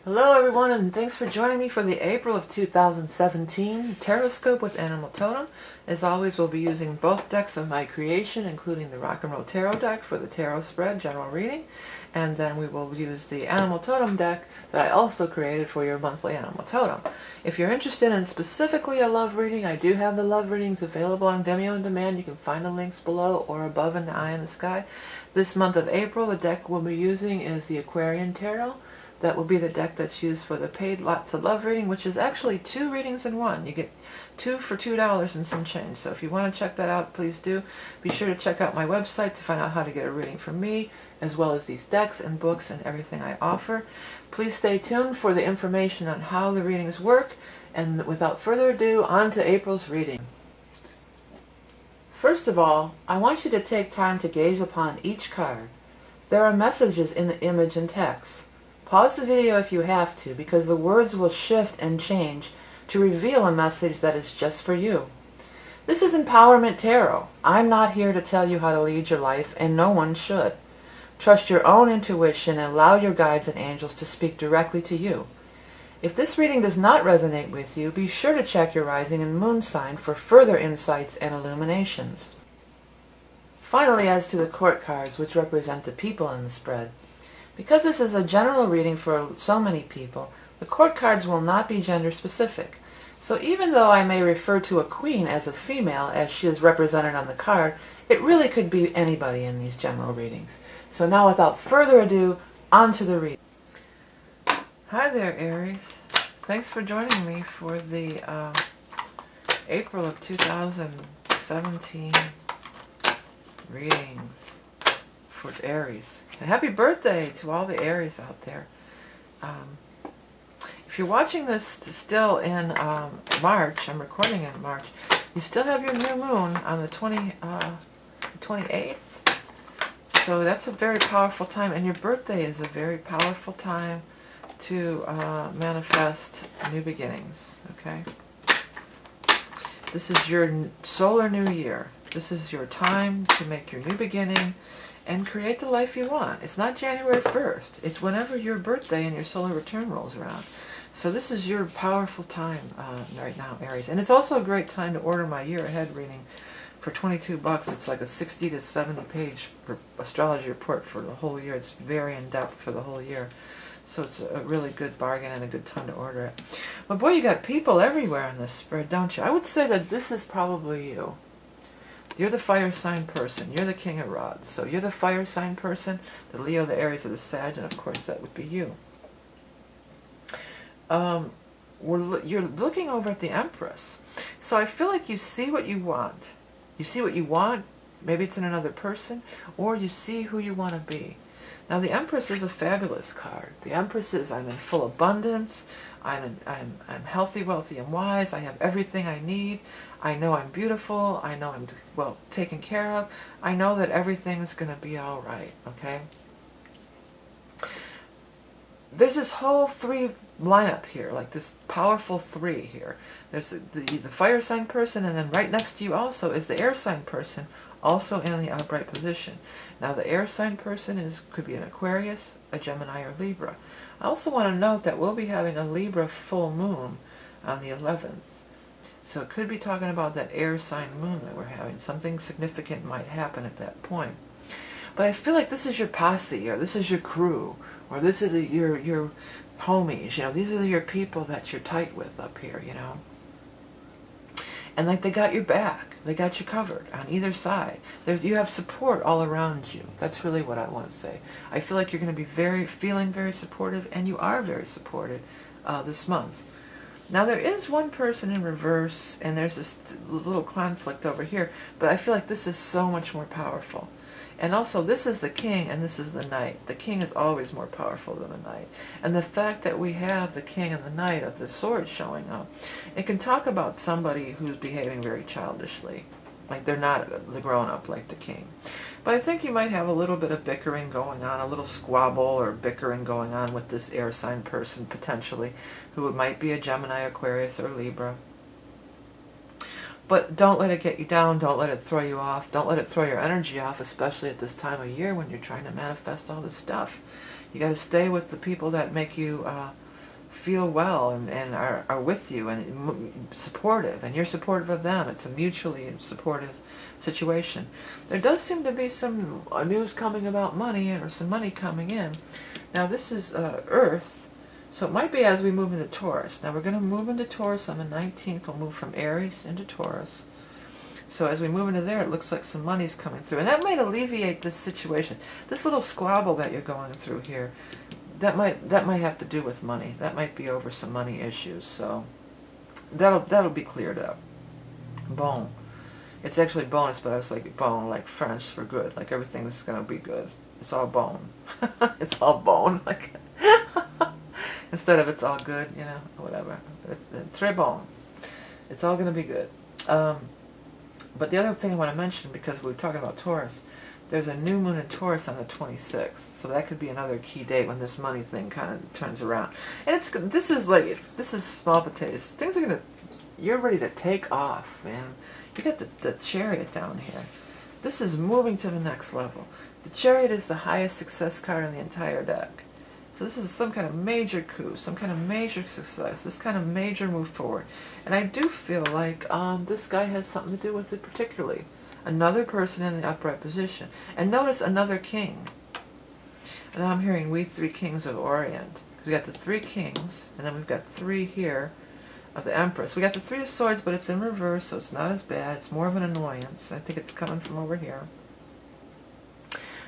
Hello everyone, and thanks for joining me for the April of 2017 Tarot with Animal Totem. As always, we'll be using both decks of my creation, including the Rock and Roll Tarot deck for the Tarot Spread General Reading, and then we will use the Animal Totem deck that I also created for your monthly Animal Totem. If you're interested in specifically a love reading, I do have the love readings available on Vimeo on demand. You can find the links below or above in the eye in the sky. This month of April, the deck we'll be using is the Aquarian Tarot. That will be the deck that's used for the paid Lots of Love reading, which is actually 2 readings in one. You get 2 for $2 and some change. So if you want to check that out, please do. Be sure to check out my website to find out how to get a reading from me, as well as these decks and books and everything I offer. Please stay tuned for the information on how the readings work. And without further ado, on to April's reading. First of all, I want you to take time to gaze upon each card. There are messages in the image and text. Pause the video if you have to, because the words will shift and change to reveal a message that is just for you. This is Empowerment Tarot. I'm not here to tell you how to lead your life, and no one should. Trust your own intuition and allow your guides and angels to speak directly to you. If this reading does not resonate with you, be sure to check your rising and moon sign for further insights and illuminations. Finally, as to the court cards, which represent the people in the spread. Because this is a general reading for so many people, the court cards will not be gender specific. So even though I may refer to a queen as a female, as she is represented on the card, it really could be anybody in these general readings. So now, without further ado, on to the reading. Hi there, Aries. Thanks for joining me for the April of 2017 readings for Aries. And happy birthday to all the Aries out there. If you're watching this still in March, I'm recording in March, you still have your new moon on the 28th. So that's a very powerful time, and your birthday is a very powerful time to manifest new beginnings, okay? This is your solar new year. This is your time to make your new beginning and create the life you want. It's not January 1st. It's whenever your birthday and your solar return rolls around. So this is your powerful time right now, Aries. And it's also a great time to order my year ahead reading for $22. It's like a 60 to 70 page astrology report for the whole year. It's very in-depth for the whole year. So it's a really good bargain and a good time to order it. But boy, you got people everywhere in this spread, don't you? I would say that this is probably you. You're the fire sign person. You're the king of rods. So you're the fire sign person, the Leo, the Aries, or the Sag, and of course that would be you. You're looking over at the Empress. So I feel like you see what you want. You see what you want. Maybe it's in another person, or you see who you want to be. Now the Empress is a fabulous card. The Empress is, I'm in full abundance. I'm healthy, wealthy, and wise. I have everything I need. I know I'm beautiful. I know I'm well taken care of. I know that everything's going to be all right, okay? There's this whole 3 lineup here, like this powerful 3 here. There's the fire sign person, and then right next to you also is the air sign person, also in the upright position. Now the air sign person could be an Aquarius, a Gemini, or Libra. I also want to note that we'll be having a Libra full moon on the 11th. So it could be talking about that air sign moon that we're having. Something significant might happen at that point. But I feel like this is your posse, or this is your crew, or this is your homies. You know, these are your people that you're tight with up here, you know. And like they got your back. They got you covered on either side. You have support all around you. That's really what I want to say. I feel like you're going to be feeling very supportive, and you are very supported this month. Now there is one person in reverse, and there's this little conflict over here, but I feel like this is so much more powerful. And also, this is the king and this is the knight. The king is always more powerful than the knight. And the fact that we have the king and the knight of the sword showing up, it can talk about somebody who's behaving very childishly. Like they're not the grown-up like the king. But I think you might have a little bit of bickering going on, a little squabble or bickering going on with this air sign person, potentially, who might be a Gemini, Aquarius, or Libra. But don't let it get you down. Don't let it throw you off. Don't let it throw your energy off, especially at this time of year when you're trying to manifest all this stuff. You got to stay with the people that make you feel well and are with you and supportive, and you're supportive of them. It's a mutually supportive situation. There does seem to be some news coming about money, or some money coming in. Now this is Earth, so it might be as we move into Taurus. Now we're going to move into Taurus on the 19th. We'll move from Aries into Taurus. So as we move into there, it looks like some money's coming through. And that might alleviate this situation. This little squabble that you're going through here, that might have to do with money. That might be over some money issues. So that'll be cleared up. Bon. It's actually bonus, but it's like bon, like French for good. Like everything's going to be good. It's all bone. It's all bone. Like instead of it's all good, you know, whatever. It's très bon. It's all going to be good. But the other thing I want to mention, because we're talking about Taurus, there's a new moon in Taurus on the 26th, so that could be another key date when this money thing kind of turns around. And this is small potatoes. Things are you're ready to take off, man. You got the Chariot down here. This is moving to the next level. The Chariot is the highest success card in the entire deck. So this is some kind of major coup, some kind of major success, this kind of major move forward. And I do feel like this guy has something to do with it particularly. Another person in the upright position. And notice another king. And I'm hearing we three kings of Orient. We got the three kings, and then we've got three here of the Empress. We got the Three of Swords, but it's in reverse, so it's not as bad. It's more of an annoyance. I think it's coming from over here.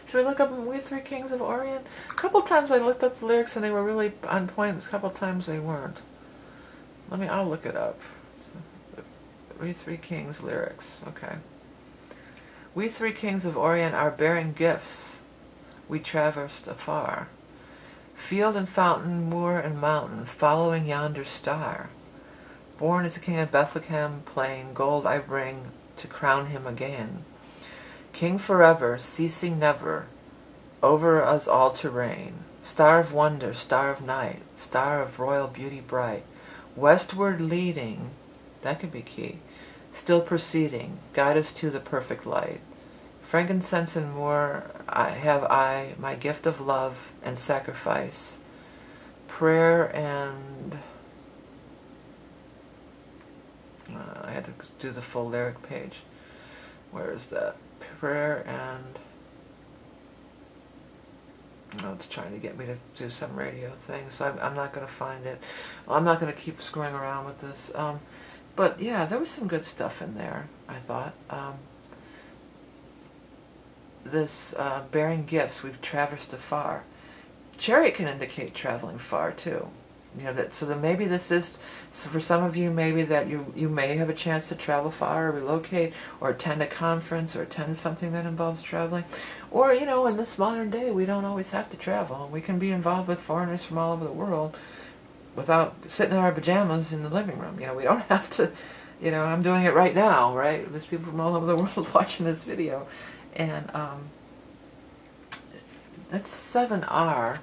Should we look up We Three Kings of Orient? A couple times I looked up the lyrics and they were really on point. A couple times they weren't. I'll look it up. We Three Kings lyrics. Okay. We three kings of Orient are bearing gifts. We traversed afar. Field and fountain, moor and mountain, following yonder star. Born as a king of Bethlehem plain, gold I bring to crown him again. King forever, ceasing never, over us all to reign. Star of wonder, star of night, star of royal beauty bright, westward leading, that could be key, still proceeding, guide us to the perfect light. Frankincense and myrrh have I, my gift of love and sacrifice. Prayer and... I had to do the full lyric page. Where is that? Prayer and... Oh, it's trying to get me to do some radio thing, so I'm not going to find it. I'm not going to keep screwing around with this. But yeah, there was some good stuff in there, I thought. This bearing gifts, we've traversed afar. Chariot can indicate traveling far too. You know, that, so that maybe this is, so for some of you, maybe that you may have a chance to travel far or relocate or attend a conference or attend something that involves traveling. Or, you know, in this modern day, we don't always have to travel. We can be involved with foreigners from all over the world without sitting in our pajamas in the living room. You know, we don't have to, you know, I'm doing it right now, right? There's people from all over the world watching this video. And that's 7R.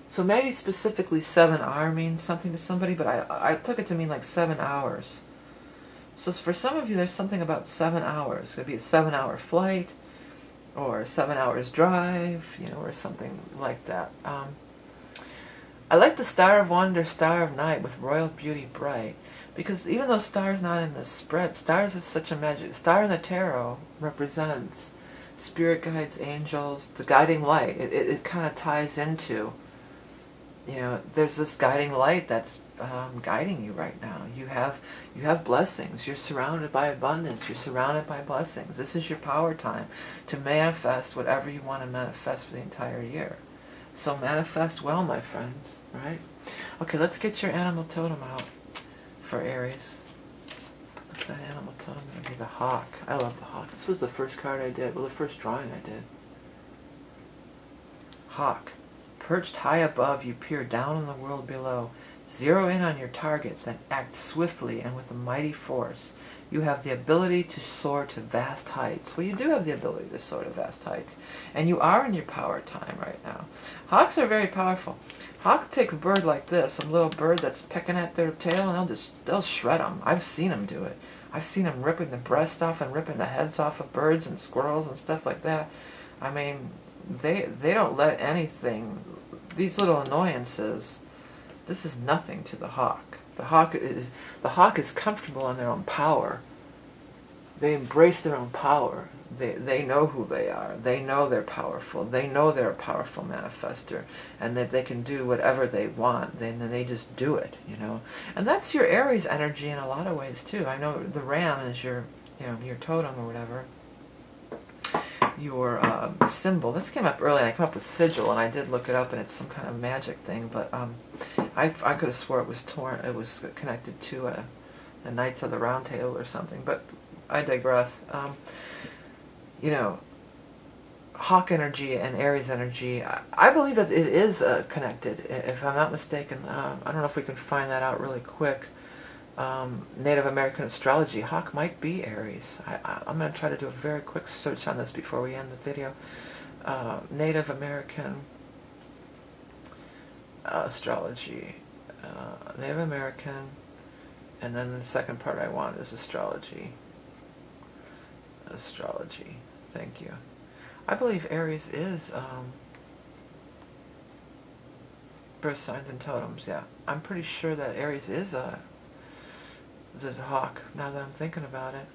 So maybe specifically 7R means something to somebody, but I took it to mean like 7 hours. So for some of you, there's something about 7 hours. It could be a 7-hour flight, or 7 hours drive, you know, or something like that. I like the Star of Wonder, Star of Night with Royal Beauty Bright, because even though Star's not in this spread, Stars is such a magic. Star in the tarot represents spirit guides, angels, the guiding light. It kind of ties into, you know, there's this guiding light that's guiding you right now. You have blessings. You're surrounded by abundance. You're surrounded by blessings. This is your power time to manifest whatever you want to manifest for the entire year. So manifest well, my friends, right? Okay, let's get your animal totem out for Aries. What's that animal totem going to be? The hawk. I love the hawk. This was the first card I did. Well, the first drawing I did. Hawk. Perched high above, you peer down on the world below. Zero in on your target, then act swiftly and with a mighty force. You have the ability to soar to vast heights. Well, you do have the ability to soar to vast heights. And you are in your power time right now. Hawks are very powerful. Hawk takes a bird like this, a little bird that's pecking at their tail, and they'll shred them. I've seen them do it. I've seen them ripping the breast off and ripping the heads off of birds and squirrels and stuff like that. I mean, they don't let anything, these little annoyances, This is nothing to the hawk. The hawk is comfortable in their own power. They embrace their own power. They know who they are. They know they're powerful. They know they're a powerful manifester, and that they can do whatever they want. Then they just do it, you know. And that's your Aries energy in a lot of ways too. I know the ram is your, you know, your totem or whatever. Your symbol. This came up early, and I came up with sigil, and I did look it up, and it's some kind of magic thing. But I could have swore it was It was connected to a Knights of the Round Table or something. But I digress. You know, hawk energy and Aries energy, I believe that it is connected, if I'm not mistaken. I don't know if we can find that out really quick. Native American astrology, hawk might be Aries. I'm going to try to do a very quick search on this before we end the video. Native American astrology. Native American, and then the second part I want is astrology. Astrology. Thank you. I believe Aries is birth signs and totems. Yeah, I'm pretty sure that Aries is a hawk. Now that I'm thinking about it,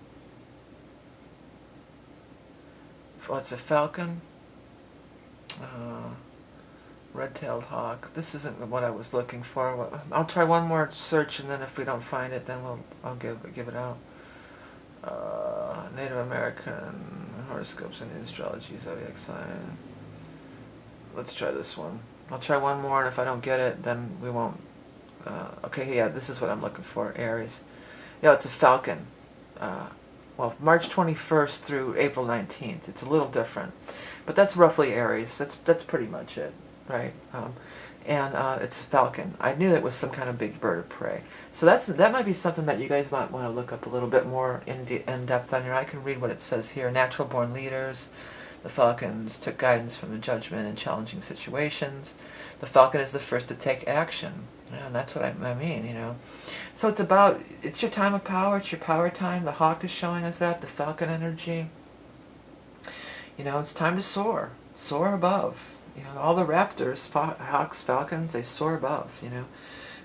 well, it's a falcon, red-tailed hawk. This isn't what I was looking for. I'll try one more search, and then if we don't find it, then I'll give it out. Native American horoscopes and astrology, zodiac sign. Let's try this one. I'll try one more, and if I don't get it, then we won't. Okay, yeah, this is what I'm looking for, Aries. Yeah, it's a falcon. Well, March 21st through April 19th. It's a little different, but that's roughly Aries. That's pretty much it, right? And it's falcon. I knew it was some kind of big bird of prey. So that might be something that you guys might want to look up a little bit more in depth on here. I can read what it says here. Natural born leaders. The falcons took guidance from the judgment in challenging situations. The falcon is the first to take action. Yeah, and that's what I mean, you know. So it's your time of power. It's your power time. The hawk is showing us that. The falcon energy. You know, it's time to soar. Soar above. You know, all the raptors, hawks, falcons, they soar above, you know.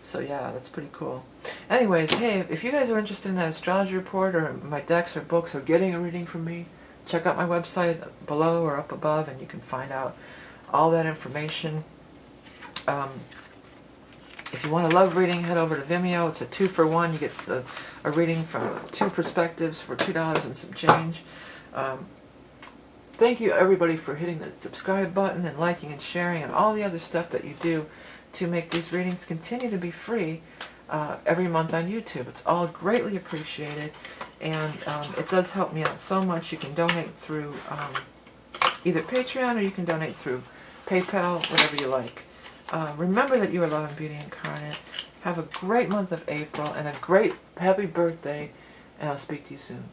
So yeah, that's pretty cool. Anyways, hey, if you guys are interested in that astrology report or my decks or books or getting a reading from me, check out my website below or up above, and you can find out all that information. If you want a love reading, head over to Vimeo. It's a 2-for-1. You get a reading from 2 perspectives for $2 and some change. Thank you, everybody, for hitting the subscribe button and liking and sharing and all the other stuff that you do to make these readings continue to be free every month on YouTube. It's all greatly appreciated, and it does help me out so much. You can donate through either Patreon or you can donate through PayPal, whatever you like. Remember that you are love and beauty incarnate. Have a great month of April and a great happy birthday, and I'll speak to you soon.